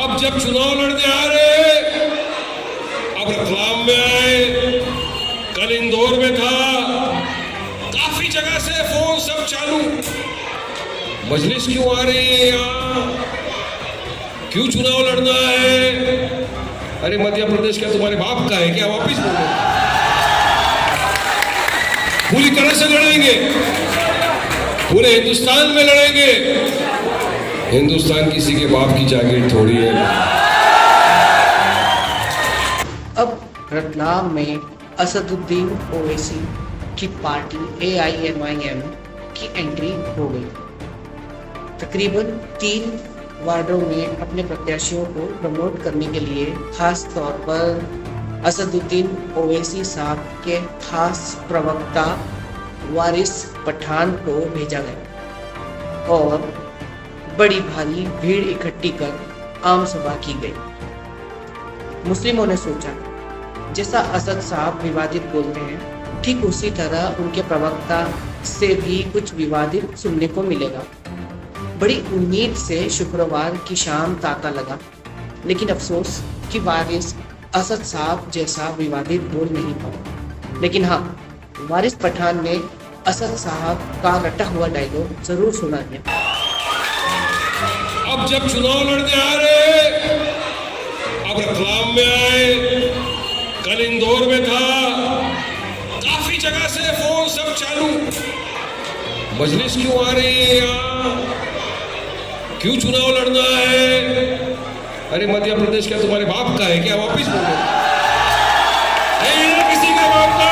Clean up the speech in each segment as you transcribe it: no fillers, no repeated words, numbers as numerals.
अब जब चुनाव लड़ने आ रहे, अब रतलाम में आए, कल इंदौर में था, काफी जगह से फोन सब चालू। मजलिस क्यों आ रही है यहाँ, क्यों चुनाव लड़ना है? अरे मध्य प्रदेश क्या तुम्हारे बाप का है क्या? वापिस बोलो। पूरी तरह से लड़ेंगे, पूरे हिंदुस्तान में लड़ेंगे। हिंदुस्तान किसी के बाप की जागीर थोड़ी है। अब रतलाम में असदुद्दीन ओवैसी की पार्टी AIMIM की एंट्री हो गई। तकरीबन 3 वार्डों में अपने प्रत्याशियों को प्रमोट करने के लिए खास तौर पर असदुद्दीन ओवैसी साहब के खास प्रवक्ता वारिस पठान को भेजा गया और बड़ी भारी भीड़ इकट्ठी कर आम सभा की गई। मुस्लिमों ने सोचा जैसा असद साहब विवादित बोलते हैं, ठीक उसी तरह उनके प्रवक्ता से भी कुछ विवादित सुनने को मिलेगा। बड़ी उम्मीद से शुक्रवार की शाम तांता लगा, लेकिन अफसोस कि वारिस असद साहब जैसा विवादित बोल नहीं पाया। लेकिन हाँ, वारिस पठान ने असद साहब का रटा हुआ डायलॉग जरूर सुना दिया। अब जब चुनाव लड़ने आ रहे, अब रतलाम में आए, कल इंदौर में था, काफी जगह से फोन सब चालू। मजलिस क्यों आ रही है यहाँ, क्यों चुनाव लड़ना है? अरे मध्य प्रदेश क्या तुम्हारे बाप का है क्या? वापिस बोलो। नहीं है किसी का बाप का,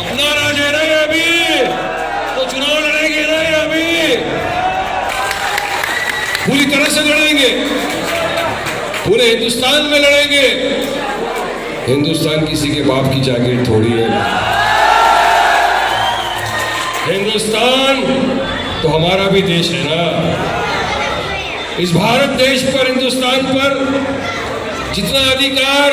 अपना राज है ना अभी, तो चुनाव लड़ेंगे ना अभी। पूरी तरह से लड़ेंगे, पूरे हिंदुस्तान में लड़ेंगे। हिंदुस्तान किसी के बाप की जागीर थोड़ी है। हिंदुस्तान तो हमारा भी देश है ना। इस भारत देश पर, हिंदुस्तान पर जितना अधिकार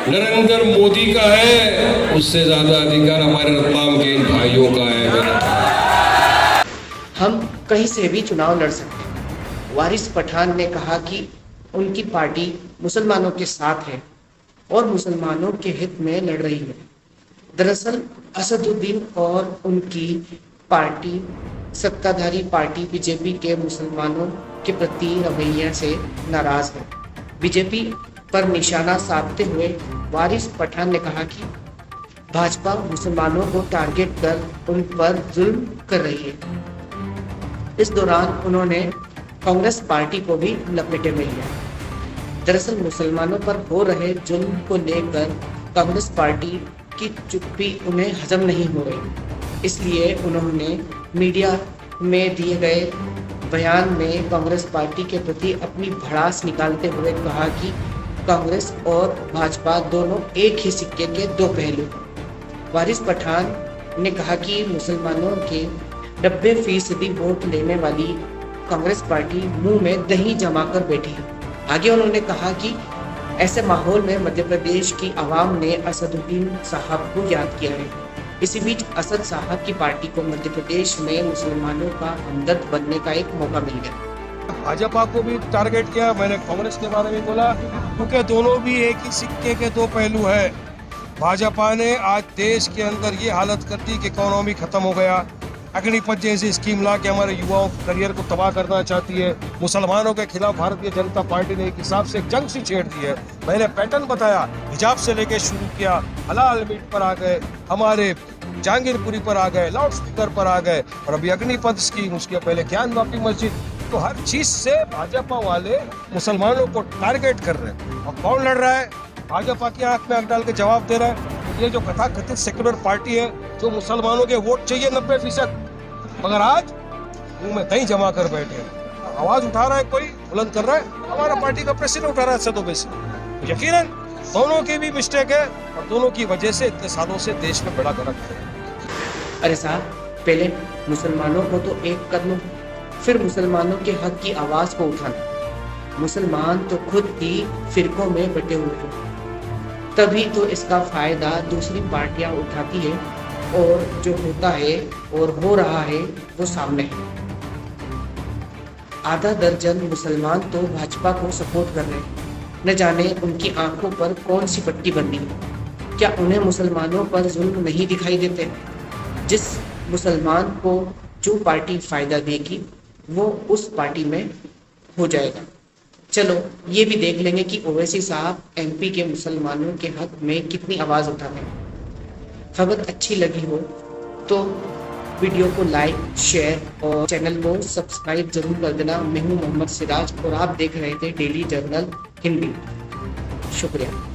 नरेंद्र मोदी का है, उससे ज्यादा अधिकार हमारे रतलाम के इन भाइयों का है। हम कहीं से भी चुनाव लड़ सकते हैं। वारिस पठान ने कहा कि उनकी पार्टी मुसलमानों के साथ है और मुसलमानों के हित में लड़ रही है। दरअसल असदुद्दीन और उनकी पार्टी सत्ताधारी पार्टी बीजेपी के मुसलमानों के प्रति रवैया से नाराज है। बीजेपी पर निशाना साधते हुए वारिस पठान ने कहा कि भाजपा मुसलमानों को टारगेट कर उन पर जुल्म कर रही है। इस दौरान उन्होंने कांग्रेस पार्टी को भी लपेटे में लिया। दरअसल मुसलमानों पर हो रहे जुल्म को लेकर कांग्रेस पार्टी की चुप्पी उन्हें हजम नहीं हो रही, इसलिए उन्होंने मीडिया में दिए गए बयान में कांग्रेस पार्टी के प्रति अपनी भड़ास निकालते हुए कहा कि कांग्रेस और भाजपा दोनों एक ही सिक्के के दो पहलू। वारिस पठान ने कहा कि मुसलमानों के 90% वोट लेने वाली कांग्रेस पार्टी मुंह में दही जमाकर बैठी है। आगे उन्होंने कहा कि ऐसे माहौल में मध्य प्रदेश की आवाम ने असदुद्दीन साहब को याद किया है। इसी बीच असद साहब की पार्टी को मध्य प्रदेश में मुसलमानों का हमदर्द बनने का एक मौका मिल गया। भाजपा को भी टारगेट किया, मैंने कांग्रेस के बारे में बोला, क्योंकि दोनों भी एक ही सिक्के के दो पहलू है। भाजपा ने आज देश के अंदर ये हालत कर दी कि इकोनॉमी खत्म हो गया। अग्निपथ जैसी स्कीम ला के हमारे युवाओं के करियर को तबाह करना चाहती है। मुसलमानों के खिलाफ भारतीय जनता पार्टी ने एक हिसाब से जंग सी छेड़ दी है। मैंने पैटर्न बताया, हिजाब से लेके शुरू किया, हलाल मीट पर आ गए, हमारे जहांगीरपुरी पर आ गए, लाउड स्पीकर पर आ गए, और अभी अग्निपथ स्कीम, उसके पहले ज्ञानवापी मस्जिद। तो हर चीज से भाजपा वाले मुसलमानों को टारगेट कर रहे हैं। और कौन लड़ रहा है? भाजपा की आंख में आंख डाल के जवाब दे रहा है। ये जो कथाकथित सेक्युलर पार्टी है, जो मुसलमानों के वोट चाहिए 90%, मगर आज मुंह में दही जमा कर बैठे। आवाज उठा रहा है, कोई बुलंद कर रहा है, हमारा पार्टी का प्रेसिडेंट उठा रहा है 100%। यकीनन दोनों की भी मिस्टेक है और दोनों की वजह से इतने सालों से देश में बड़ा गलत है। अरे साहब, पहले मुसलमानों को तो एक कदम, फिर मुसलमानों के हक की आवाज को उठाना। मुसलमान तो खुद ही फिरकों में बटे हुए हैं, तभी तो इसका फायदा दूसरी पार्टियां उठाती है और जो होता है और हो रहा है वो सामने है। आधा दर्जन मुसलमान तो भाजपा को सपोर्ट कर रहे हैं। न जाने उनकी आंखों पर कौन सी पट्टी बंधी है। क्या उन्हें मुसलमानों पर जुल्म नहीं दिखाई देते? जिस मुसलमान को जो पार्टी फायदा देगी वो उस पार्टी में हो जाएगा। चलो ये भी देख लेंगे कि ओवैसी साहब एमपी के मुसलमानों के हक में कितनी आवाज़ उठाते हैं। खबर अच्छी लगी हो तो वीडियो को लाइक, शेयर और चैनल को सब्सक्राइब जरूर कर देना। मैं हूं मोहम्मद सिराज और आप देख रहे थे डेली जर्नल हिंदी। शुक्रिया।